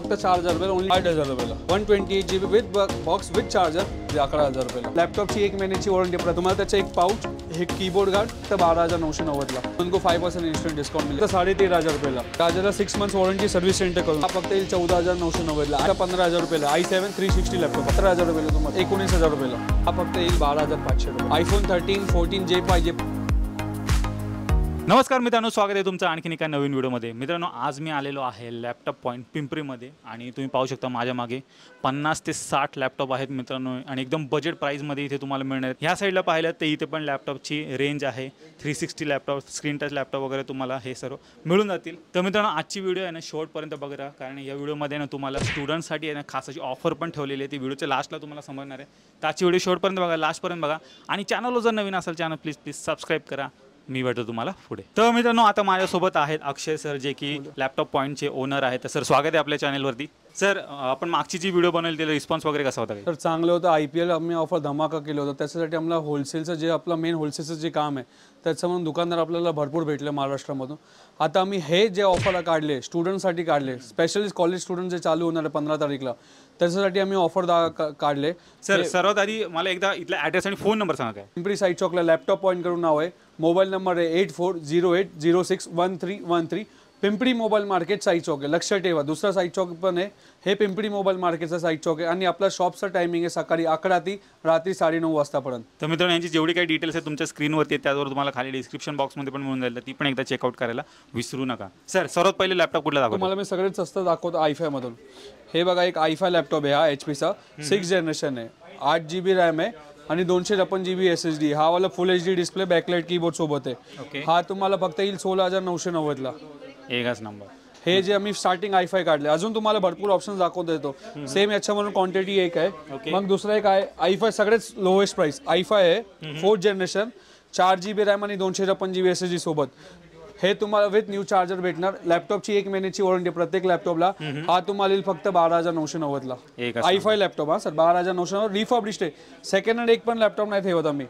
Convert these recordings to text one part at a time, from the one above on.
फक्त 4000 रुपयाला, ओनली 8000 रुपयाला. 128 GB with box with charger 11,000 रुपयाला. लॅपटॉपची 1 महिन्याची वॉरंटी आहे. तुम्हाला त्याचं एक पाऊच, हे कीबोर्ड गार्ड तर 12,990ला. तुमको 5% इन्स्टंट डिस्काउंट मिळेल. तर 13,500 रुपयाला. चार्जरला 6 मंथ्स वॉरंटी सर्व्हिस सेंटर करून हा फक्त येईल 14,990ला. आता 15,000 रुपयाला. i7 360 लॅपटॉप 17,000 रुपयाला. तुम्हाला 19,000 रुपयाला. हा फक्त येईल 12,500 रुपये. आयफोन 13, 14 जे पाहिजे. नमस्कार मित्रांनो, स्वागत आहे तुमचं आणखीन एका नवीन व्हिडिओमध्ये. मित्रांनो, आज मी आलेलो आहे लॅपटॉप पॉईंट पिंपरीमध्ये आणि तुम्ही पाहू शकता माझ्या मागे 50 ते 60 लॅपटॉप आहेत मित्रांनो आणि एकदम बजेट प्राईजमध्ये इथे तुम्हाला मिळणार आहेत. ह्या साईडला पाहिलं तर इथे पण लॅपटॉपची रेंज आहे. 360 लॅपटॉप, स्क्रीन टच लॅपटॉप वगैरे तुम्हाला हे सर्व मिळून जातील. तर मित्रांनो, आजची व्हिडिओ आहे ना शेवटपर्यंत बघा, कारण या व्हिडिओमध्ये ना तुम्हाला स्टुडंट्ससाठी आहे ना खास अशी ऑफर पण ठेवलेली आहे. ती व्हिडिओच्या लास्टला तुम्हाला समजणार आहे. तर आजची व्हिडिओ शेवटपर्यंत बघा, लास्टपर्यंत बघा आणि चॅनलवर जर नवीन असेल चॅनल प्लीज सबस्क्राईब करा. मी भेटतो तुम्हाला पुढे. तर मित्रांनो, आता माझ्यासोबत आहेत अक्षय सर, जे की लॅपटॉप पॉईंटचे ओनर आहेत. तर सर, स्वागत आहे आपल्या चॅनलवरती. सर, आपण मागची जी व्हिडिओ बनवली त्याला रिस्पॉन्स वगैरे कसा होता? तर चांगलं होतं. IPL आम्ही ऑफर धमाका केलं होतं. त्याच्यासाठी आम्हाला होलसेलचं जे आपलं मेन होलसेलचं जे काम आहे त्याचं म्हणून दुकानदार आपल्याला भरपूर भेटले महाराष्ट्रामधून. आता आम्ही हे जे ऑफरला काढले स्टुडंटसाठी काढले, स्पेशली कॉलेज स्टुडंट जे चालू होणार आहे 15 तारीखला, त्याच्यासाठी आम्ही ऑफर काढले. सर, सर्वात आधी मला एकदा इथला ॲड्रेस आणि फोन नंबर सांगा. काय? पिंपरी साईड चौकला लॅपटॉप पॉईंट करून नाव आहे. मोबाईल नंबर आहे 8408061313. पिंपरी मोबाईल मार्केट साईड चौक आहे. लक्ष ठेवा, दुसरा साईड चौक पण आहे. हे पिंपरी मोबाईल मार्केटचा साईड चौक आहे आणि आपला शॉपचा टायमिंग आहे सकाळी 11 ते रात्री 9:30 वाजतापर्यंत. तर मित्रांनो, यांची जेवढी काही डिटेल्स आहेत तुमच्या स्क्रीनवरती त्यावर तुम्हाला खाली डिस्क्रिप्शन बॉक्समध्ये पण मिळून जाईल. ती पण एकदा चेकआउट करायला विसरू नका. सर, सर्वात पहिले लॅपटॉप कुठला दाखवतो? तुम्हाला मी सगळ्यात स्वस्त दाखवतो i5 मधून. हे बघा, एक i5 लॅपटॉप आहे. हा HPचा 6 जनरेशन आहे. 8 GB रॅम आहे आणि 256 GB SSD. हा वाला फुल HD डिस्प्ले, बॅकलाइट कीबोर्ड सोबत आहे. हा तुम्हाला फक्त येईल 16,990ला. एकच नंबर. हे जे आम्ही स्टार्टिंग i5 काढले, अजून तुम्हाला भरपूर ऑप्शन दाखवतो येतो. सेम याच्यामधून क्वांटिटी एक आहे. मग दुसरा एक आहे i5, सगळ्यात लोएस्ट प्राइस i5 आहे. 4th जनरेशन, 4 GB रॅम आणि 256 GB SSD सोबत. हे तुम्हाला विथ न्यू चार्जर भेटणार. लॅपटॉपची 1 महिन्याची वॉरंटी प्रत्येक लॅपटॉपला. हा तुम्हाला येईल फक्त 12,990ला. i5 laptop. हा सर, 12,990. रिफर्बिश्ड आहे. सेकंड हँड एक पण लॅपटॉप नाही ठेवत आम्ही.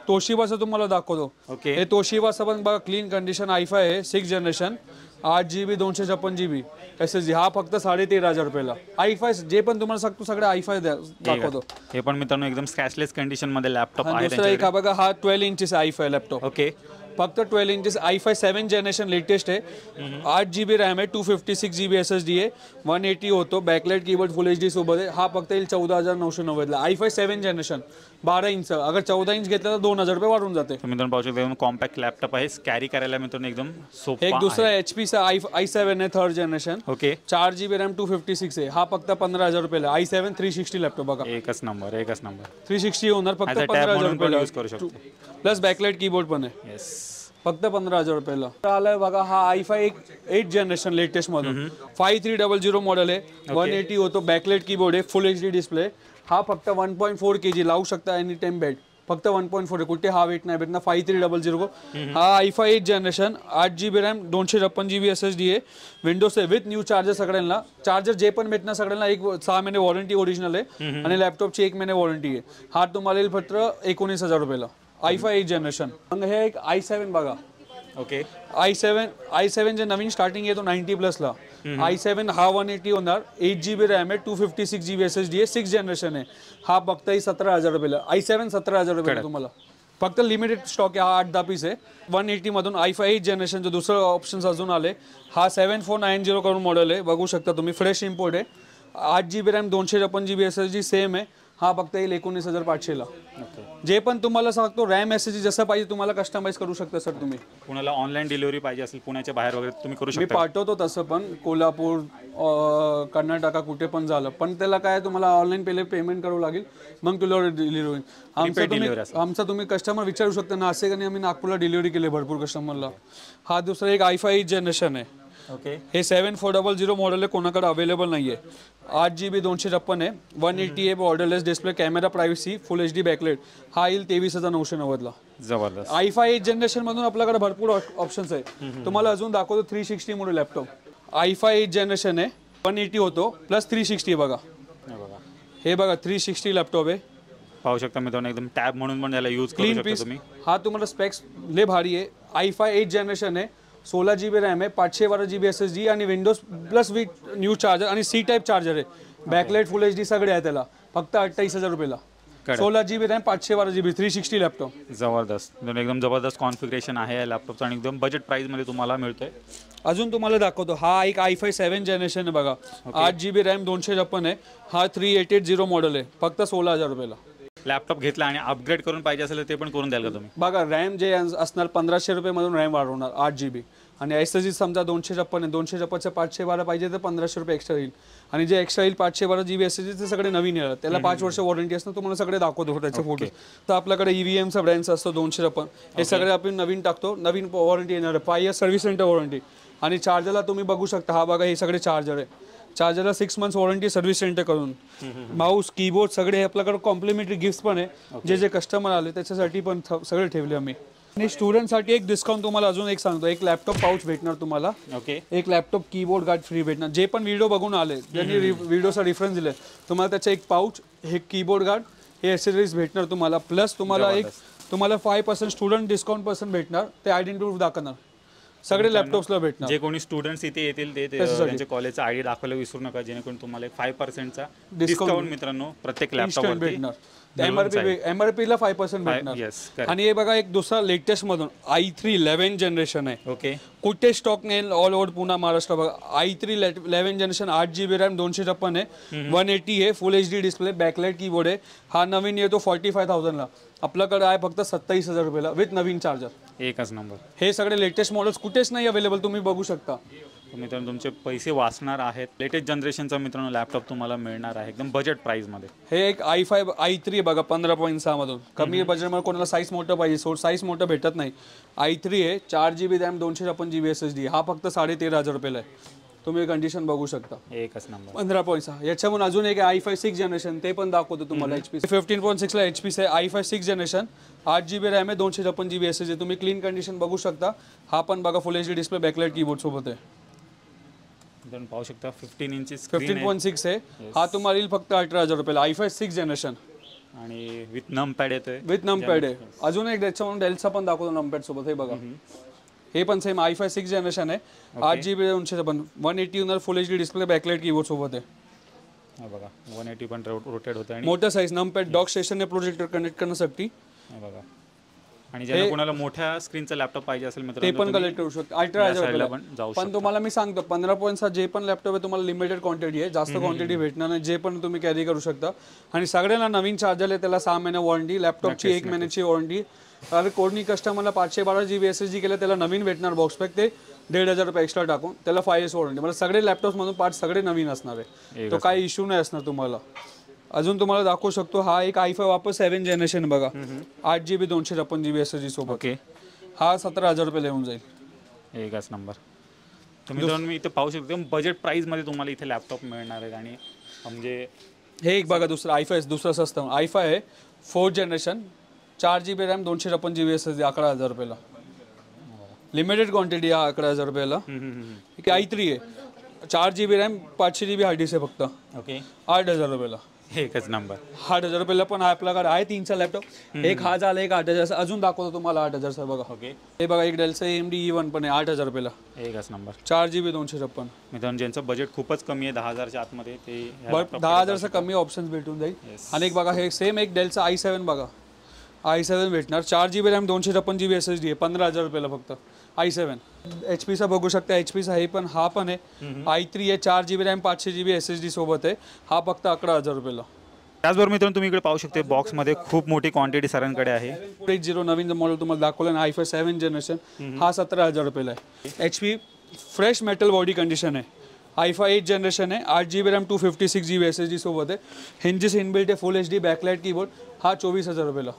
तोशिबाचं तुम्हाला दाखवतो. हे तोशिबाचं पण बघा, क्लीन कंडिशन i5 आहे. 6th generation, 8 GB 256 GB SSD. हा फक्त 13,500 रुपयाला. i5 जे पण तुम्हाला सांगतो सगळं i5 दाखवतो. हे पण मित्रांनो एकदम स्क्रॅचलेस कंडिशन मध्ये लॅपटॉप आहे. दुसरा एक हा बघा, हा 12 इंचेस i5 लॅपटॉप. ओके, फक्त 12 inches i5 7th generation latest आहे. 8 GB रॅम आहे, 256 GB SSD आहे, 180 होतो, बॅकलाइट कीबोर्ड फुल HD सोबत आहे. हा फक्त येईल 14,990ला. i5 7th generation 12 inch. अगर 14 इंच घेतलं तर 2,000 रुपये वाढून जाते. मित्रांनो पाहू शकता, कॉम्पॅक्ट लॅपटॉप आहे. कॅरी करायला मित्रांनो एकदम सोपा. एक दुसरा HPचा i7 आहे 3rd generation. Okay, 4 GB RAM 256 आहे. हा फक्त 15,000 रुपयाला. i7 360 लॅपटॉप बघा. एकच नंबर, एकच नंबर. 360 होणार फक्त 15,000 रुपयाला. यूज करू शकतो. प्लस बॅकलाइट कीबोर्ड पण आहे. येस, फक्त 15,000 रुपयाला. आलाय बघा, हा i5 8th जनरेशन लेटेस्ट मधून 5300 मॉडेल आहे. 180 होतो, बॅकलाइट कीबोर्ड आहे, फुल HD डिस्प्ले. हा फक्त 1.4 kg लावू शकता एनी टाइम बेड. फक्त 1.4 कुठे हा वेट नाही भेटणार. 5300. हा i5 8th generation, 8 GB RAM 256 GB SSD आहे. विंडोज आहे विथ न्यू चार्जर. सगळ्यांना चार्जर जे पण भेटणार सगळ्यांना 6 महिने वॉरंटी ओरिजिनल आहे आणि लॅपटॉपची 1 महिने वॉरंटी आहे. हा तुम्हाला येईल फक्त 19,000 रुपयाला. i5 8th generation. मग हे एक i7 बघा. ओके, i7 जे नवीन स्टार्टिंग येतो 90+ ला. i7 हा 180 होणार, 8 GB रॅम आहे, 256 GB SSD आहे, 6th जनरेशन आहे. हा फक्त 17,000 रुपयाला. i7 17,000 रुपयाला तुम्हाला. फक्त लिमिटेड स्टॉक आहे. हा 8-10 पीस आहे. 180 मधून i5 8th जनरेशनचं दुसरं ऑप्शन अजून आले. हा 7490 करून मॉडेल आहे, बघू शकता तुम्ही. फ्रेश इम्पोर्ट आहे. 8 GB RAM 256 GB SSD same आहे. हा फक्त येईल 19,500ला. जे पण तुम्हाला सांगतो रॅम SSD जसं पाहिजे तुम्हाला कस्टमाइज करू शकता सर तुम्ही. कुणाला ऑनलाईन डिलिव्हरी पाहिजे असेल पुण्याच्या बाहेर वगैरे तुम्ही करू शकता. मी पाठवतो तसं पण, कोल्हापूर, कर्नाटका कुठे पण झालं. पण त्याला काय तुम्हाला ऑनलाईन पहिले पेमेंट करावं लागेल, मग तुला डिलिव्हरी होईल. आमचा तुम्ही कस्टमर विचारू शकता ना, असे का आम्ही नागपूरला डिलिव्हरी केली भरपूर कस्टमरला. हा दुसरा एक i5 8th जनरेशन आहे. ओके, हे 7400 मॉडेल आहे, कोणाकडे अवेलेबल नाही आहे. 8 GB 256 आहे, 180 आहे, बॉर्डरलेस डिस्प्ले, कॅमेरा, प्रायव्हसी, फुल HD बॅकलाइट. हा येईल 23,990ला. जबरदस्त. i5 8th जनरेशन मधून आपल्याकडे भरपूर ऑप्शन्स आहे. तुम्हाला अजून दाखवतो 360 model laptop. i5 8th generation आहे, 180 होतो, प्लस 360 बघा. हे बघा 360 लॅपटॉप आहे. पाहू शकता मित्रांनो, एकदम टॅब म्हणून पण याला यूज करू शकता तुम्ही. हा तुम्हाला स्पेक्स लय भारी आहे. i5 8th जनरेशन आहे, 16 GB रॅम आहे, 512 GB SSD आणि Windows plus with new charger आणि सी टाईप चार्जर आहे, बॅकलाइट फुल HD सगळे आहे त्याला, फक्त 28,000 रुपयाला. 16 GB रॅम, 512 GB, 360 लॅपटॉप. जबरदस्त, एकदम जबरदस्त कॉन्फिगरेशन आहे या लॅपटॉपचं आणि एकदम बजेट प्राईसमध्ये तुम्हाला मिळतोय. अजून तुम्हाला दाखवतो, हा एक i5 7 जनरेशन आहे बघा, 8 GB रॅम, 256 आहे, हा 3880 मॉडेल आहे, फक्त 16,000 रुपयाला. लॅपटॉप घेतला आणि अपग्रेड करून पाहिजे असेल ते पण करून द्याल का तुम्ही? बघा रॅम जे असणार 1500 रुपयामधून रॅम वाढवणार 8 GB, आणि SSD समजा 256 आहे, 256चे 512 पाहिजे तर 1500 रुपये एक्स्ट्रा येईल, आणि जे एक्स्ट्रा येईल 512 GB SSD ते सगळे नवीन येणार, त्याला 5 वर्ष वॉरंटी असणार. तुम्हाला सगळे दाखवतो त्याचे फोटो. तर आपल्याकडे EVMचा ब्रँड्स असतो 256, हे सगळे आपण नवीन टाकतो, नवीन वॉरंटी येणार आहे, 5 इयर्स सर्व्हिस सेंटर वॉरंटी. आणि चार्जरला तुम्ही बघू शकता, हा बघा हे सगळे चार्जर आहे, चार्जरला 6 मंथ्स वॉरंटी सर्व्हिस सेंटर करून. माऊस कीबोर्ड सगळे आपल्याकडे कॉम्प्लिमेंटरी गिफ्ट पण आहे, जे कस्टमर आले त्याच्यासाठी पण सगळे ठेवले आम्ही. आणि स्टुडंटसाठी एक डिस्काउंट तुम्हाला अजून एक सांगतो, एक लॅपटॉप पाऊच भेटणार तुम्हाला, एक लॅपटॉप कीबोर्ड गार्ड फ्री भेटणार. जे पण व्हिडिओ बघून आले, ज्यांनी व्हिडिओचा रेफरन्स दिले, तुम्हाला त्याचं एक पाऊच, हे कीबोर्ड गार्ड, हे एक्सेसरीज भेटणार तुम्हाला. प्लस तुम्हाला 5% स्टुडंट डिस्काउंट पर्सेंट भेटणार, ते आयडेंटिटी प्रूफ दाखवणार, सगळे लॅपटॉप्सला भेटणार. जे कोणी स्टुडंट्स इथे येतील ते त्यांच्या कॉलेजचा आयडी दाखवायला विसरू नका, जेणेकरून तुम्हाला 5%चा डिस्काउंट मित्रांनो प्रत्येक लॅपटॉपवर भेटणार. MRP ला 5% भेटणार. आणि हे बघा एक दुसरा लेटेस्ट मधून i3 11 जनरेशन आहे. ओके, कुठे स्टॉक नाही ऑल ओव्हर पुणे महाराष्ट्र. बघा i3 11 जनरेशन, 8 GB रॅम, 256 आहे, 180 आहे, फुल HD डिस्प्ले, बॅकलाइट कीबोर्ड आहे. हा नवीन येतो 45,000 ला, आपल्याकडे आहे फक्त 27,000 रुपयाला विथ नवीन चार्जर. एकच नंबर. हे सगळे लेटेस्ट मॉडेल्स कुठेच नाही अवेलेबल, तुम्ही बघू शकता. मित्रांनो तुमचे पैसे वाचणार आहेत. लेटेस्ट जनरेशनचा मित्रांनो लॅपटॉप तुम्हाला मिळणार आहे एकदम बजेट प्राइसमध्ये. हे एक i3 बघा 15.6 मधून, कमी बजेटमध्ये कोणाला साईज मोठं पाहिजे, साईज मोठं भेटत नाही. i3 आहे, 4 GB रॅम, 256 GB SSD, हा फक्त 13,500 रुपयाला आहे. तुम्ही कंडिशन बघू शकता. एकच नंबर. 15.6. याच्यामधून अजून एक i5 6 जनरेशन, ते पण दाखवतो तुम्हाला. HP 15.6 ला HP आहे, i5 6 जनरेशन, 8 GB रॅम आहे, 256 GB SSD. तुम्ही क्लीन कंडिशन बघू शकता. हा पण बघा फुल HD डिस्प्ले, बॅकलाइट कीबोर्ड सोबत आहे. आपण पाहू शकता 15 इंचेस 15.6 आहे. हा तुम्हाला येईल फक्त 18,000 रुपयाला. i5 6 जनरेशन आणि विथ नमपॅड येतोय, विथ नमपॅड आहे. अजून एक त्याच्यावरून डेलचा पण दाखवतो नमपॅड सोबत. हे बघा, हे पण सेम i5 6 जनरेशन आहे, 8 GB 256, 180 होणार, फुल HD डिस्प्ले, बॅकलाइट कीबोर्ड सोबत आहे. हा बघा 180 पण रोटेट होतं आणि मोठा साईज नमपॅड, डॉक स्टेशनने प्रोजेक्टर कनेक्ट करण्यासाठी. बघा, आणि ज्याला कोणाला मोठ्या स्क्रीनचा लॅपटॉप पाहिजे असेल मित्रांनो ते पण कलेक्ट करू शकतो 18,000 रुपयाला. पण तुम्हाला मी सांगतो 15.6 जे पण लॅपटॉप आहे तुम्हाला लिमिटेड क्वांटिटी आहे, जास्त क्वांटिटी भेटणार नाही, जे पण तुम्ही कॅरी करू शकता. आणि सगळ्यांना नवीन चार्जर आहे, त्याला 6 महिना वॉरंटी, लॅपटॉपची 1 महिन्याची वॉरंटी. अरे कोणी कस्टमरला 512 GB SSD केलं त्याला नवीन भेटणार बॉक्स पॅक, ते 1,500 रुपये एक्स्ट्रा टाकून त्याला 5 years वॉरंटी. मला सगळे लॅपटॉप मधून पार्ट सगळे नवीन असणार आहे, तो काही इश्यू नाही असणार तुम्हाला. अजून तुम्हाला दाखवू शकतो, हा एक i5 वापस 7 जनरेशन बघा, 8 GB 256 GB SSD सोबत. हा 17,000 रुपये येऊन जाईल. एकच नंबर. तुम्ही दोन मी इथे पाहू शकतो बजेट प्राइस मध्ये तुम्हाला इथे लॅपटॉप मिळणार आहेत. आणि म्हणजे हे एक बघा दुसरं i5, दुसरं स्वस्त i5 आहे, 4th generation, 4 GB RAM, 256 GB SSD, 11,000 रुपयाला. लिमिटेड क्वांटिटी आहे 11,000 रुपयाला. i3 आहे, 4 GB RAM, 500 GB hard disk आहे फक्त. ओके, 8,000 रुपयाला. एकच नंबर. 8,000 रुपयाला पण आपल्याकडे आहे 3चा लॅपटॉप. एक हा झाला, एक 8,000. अजून दाखवतो तुम्हाला 8,000 बघा. ओके, हे बघा एक डेलचा AMD E1 पण आहे 8,000 रुपयाला. एकच नंबर. 4 GB 256. मित्रांनो ज्यांचं बजेट खूपच कमी आहे 10,000च्या आतमध्ये, ते 10,000चा कमी ऑप्शन्स भेटून जाईल. आणि एक बघा हे सेम एक डेलचा i7 बघा, i7 भेटणार, 4 GB रॅम, 256 GB SSD आहे, 15,000 रुपयाला फक्त i7. HPचा बघू शकता, HPचा हे पण, हा पण आहे i3 आहे, 4 GB रॅम, 500 GB SSD सोबत आहे, हा फक्त 11,000 रुपयाला. त्याचबरोबर मित्रांनो तुम्ही इकडे पाहू शकता बॉक्समध्ये खूप मोठी क्वांटिटी सरांकडे आहे. 80 नवीन मॉडेल तुम्हाला दाखवलं ना, i5 7 जनरेशन, हा 17,000 रुपयाला आहे. HP fresh metal body condition आहे, i5 8 जनरेशन आहे, 8 GB रॅम, 256 GB SSD सोबत आहे, हिंजेस इनबिल्ट आहे, फुल HD, बॅकलाइट कीबोर्ड, हा 24,000 रुपयाला.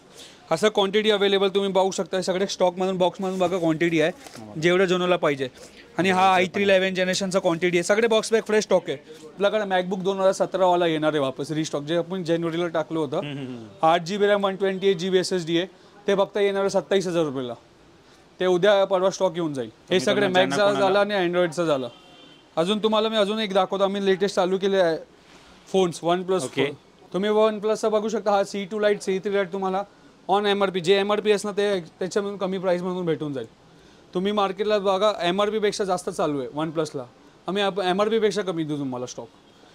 असं क्वांटिटी अवेलेबल तुम्ही पाहू शकता. सगळे स्टॉकमधून बॉक्समधून बघा क्वांटिटी आहे, जेवढं जनरलला पाहिजे. आणि हा i3 11 जनरेशनचा क्वांटिटी आहे, सगळे बॉक्स बॅग फ्रेश स्टॉक आहे. आपल्याकडे मॅकबुक 2017 वाला येणार आहे वापस रिस्टॉक, जे आपण जानेवारीला टाकलं होतं. 8 GB रॅम, 128 GB SSD आहे, ते फक्त येणार आहे 27,000 रुपयाला. ते उद्या परवा स्टॉक येऊन जाईल. हे सगळे मॅकचा झाला आणि अँड्रॉइडचा झाला. अजून तुम्हाला मी अजून एक दाखवतो, आम्ही लेटेस्ट चालू केले आहे फोन्स OnePlus. तुम्ही OnePlusचा बघू शकता, हा C2 Lite, C3 Lite तुम्हाला ऑन MRP, जे MRP असणार ते त्याच्यामधून कमी प्राईसमधून भेटून जाईल. तुम्ही मार्केटला बघा MRP पेक्षा जास्त चालू आहे वन प्लसला, आम्ही MRP पेक्षा कमी देऊ तुम्हाला स्टॉक.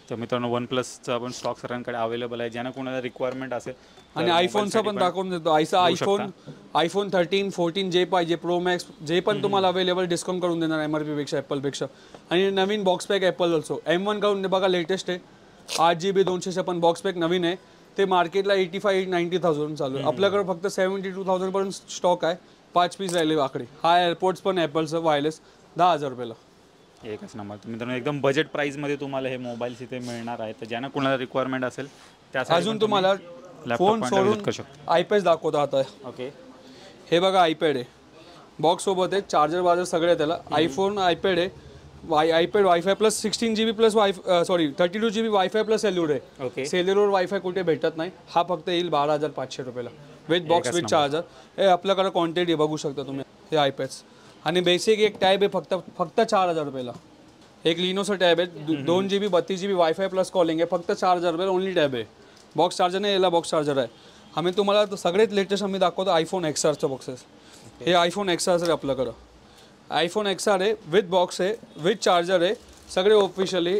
तर मित्रांनो वन प्लसचा पण स्टॉक सरांकडे अवेलेबल आहे, ज्यांना कोणाला रिक्वायरमेंट असेल. आणि आयफोनचा पण दाखवून देतो. आयफोन 13, 14 जे पाहिजे, प्रो मॅक्स जे पण तुम्हाला अवेलेबल डिस्काउंट करून देणार MRP पेक्षा, ॲपलपेक्षा. आणि नवीन box pack Apple also M1 काढून बघा, लेटेस्ट आहे 8GB 256 बॉक्स पॅक नवीन आहे. ते मार्केटला 85-90,000 चालू आहे. आपल्याकडे फक्त 72,000 पर्यंत स्टॉक आहे. 5 पीस राहिले आकडे. हा एअरपोर्ट्स पण ॲपलचं वायरलेस 10,000 रुपयाला. एकच नंबर. मित्रांनो एकदम बजेट प्राईसमध्ये तुम्हाला हे मोबाईल्स इथे मिळणार आहे. तर ज्यांना कोणाला रिक्वायरमेंट असेल त्यासाठी अजून तुम्हाला फोन सोडून आयपॅड दाखवतो आता. ओके, हे बघा आयपॅड आहे, बॉक्स सोबत आहे, चार्जर वाजर सगळे आहे त्याला. आयफोन आयपॅड आहे, iPad wifi plus 16GB plus 32GB wifi plus cellular आहे. ओके. सेल्युलर वायफाय कुठे भेटत नाही. हा फक्त येईल 12,500 रुपयाला विथ बॉक्स विथ चार्जर. हे आपल्याकडे क्वांटिटी बघू शकता तुम्ही. हे आयपॅड्स आणि बेसिक एक टॅब आहे फक्त 4,000 रुपयाला. एक लिनोचं टॅब आहे 2GB 32GB wifi plus calling आहे, फक्त 4,000 रुपयाला ओनली टॅब आहे. बॉक्स चार्जर नाही, याला बॉक्स चार्जर आहे. आम्ही तुम्हाला सगळ्यात लेटेस्ट आम्ही दाखवतो आयफोन XRचं बॉक्सेस. हे आयफोन XR आहे आपल्याकडं. आयफोन XR आहे विथ बॉक्स आहे, विथ चार्जर आहे, सगळे officially.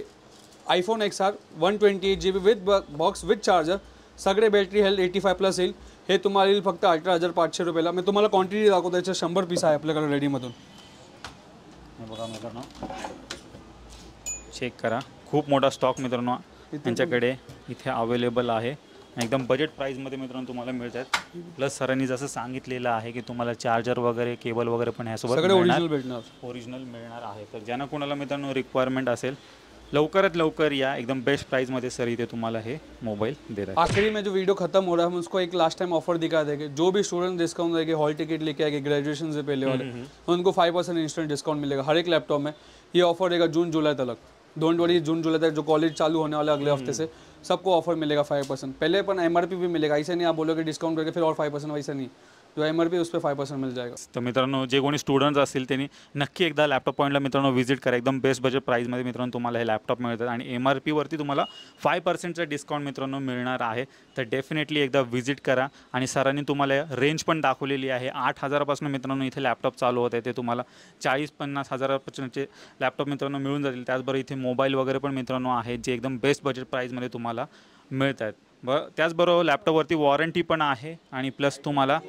IPhone XR 128GB with box with charger, सगळे बॅटरी हेल्थ 85+ येईल. हे तुम्हाला येईल फक्त 18,500 रुपयाला. मी तुम्हाला क्वांटिटी दाखवतो, याच्या 100 पीस आहे आपल्याकडे रेडीमधून. बघा मित्रांनो, चेक करा, खूप मोठा स्टॉक मित्रांनो त्यांच्याकडे इथे अवेलेबल आहे. एकदम बजेट प्राईसमध्ये मित्रांनो तुम्हाला मिळतात. प्लस सरांनी जसं सांगितलेलं आहे की तुम्हाला चार्जर वगैरे केबल वगैरे पण ह्यासोबत सगळे ओरिजिनल भेटणार. ओरिजिनल मिळणार आहे. तर ज्यांना कोणाला मित्रांनो रिक्वायरमेंट असेल लवकरात लवकर या. एकदम बेस्ट प्राइस में सर इथे तुम्हाला हे मोबाइल दे रहा है. आखिरी में जो वीडियो खत्म हो रहा है हम उसको एक लास्ट टाइम ऑफर दिखा देंगे. जो भी स्टूडेंट डिस्काउंट देंगे, हॉल टिकट लेके आएंगे ग्रेजुएशन से पहले वाले, उनको 5% इंस्टेंट डिस्काउंट मिलेगा हर एक लैपटॉप में. ये ऑफर रहेगा जून जुलाई तक. डोंट वरी, जून जुलाई तक जो कॉलेज चालू होने वाला अगले हफ्ते से सबको ऑफर मिलेगा 5%. पहले अपन MRP भी मिलेगा, ऐसे नहीं आप बोलोगे डिस्काउंट करके फिर और 5%, वैसा नहीं. जो MRP उस पर 5% मिल जाएगा. तर मित्रांनो जे कोणी स्टुडंट्स असतील त्यांनी नक्की एकदा लॅपटॉप पॉईंटला मित्रांनो व्हिजिट करा. एकदम बेस्ट बजेट प्राईसमध्ये मित्रांनो तुम्हाला हे लॅपटॉप मिळतात आणि MRP वरती तुम्हाला 5% डिस्काउंट मित्रांनो मिळणार आहे. तर डेफिनेटली एकदा व्हिजिट करा. आणि सरांनी तुम्हाला रेंज पण दाखवलेली आहे. 8,000पासून मित्रांनो इथे लॅपटॉप चालू होते, ते तुम्हाला 40-50 हजारापर्यंतचे लॅपटॉप मित्रांनो मिळून जातील. त्याचबरोबर इथे मोबाईल वगैरे पण मित्रांनो आहेत जे एकदम बेस्ट बजेट प्राईसमध्ये तुम्हाला मिळतात. त्याचबरोबर लॅपटॉपवरती वॉरंटी पण आहे. आणि प्लस तुम्हाला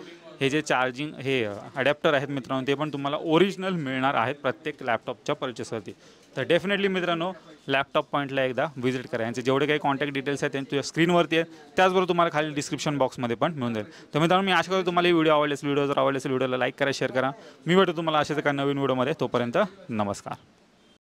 हे जे चार्जिंग हे अडॅप्टर आहेत मित्रांनो ते पण तुम्हाला ओरिजिनल मिळणार आहेत प्रत्येक लॅपटॉपच्या परचेसवरती. तर डेफिनेटली मित्रांनो लॅपटॉप पॉईंटला एकदा व्हिजिट करा. यांचे जेवढे काही कॉन्टॅक्ट डिटेल्स आहेत त्यांच्या स्क्रीनवरती आहेत, त्याचबरोबर तुम्हाला खाली डिस्क्रिप्शन बॉक्समध्ये पण मिळून जाईल. तर मित्रांनो मी आशा करतो तुम्हाला ही व्हिडिओ आवडली असेल. व्हिडिओ जर आवडली असेल व्हिडिओला लाईक करा, शेअर करा. मी भेटतो तुम्हाला अशाच एका नवीन व्हिडिओमध्ये. तोपर्यंत नमस्कार.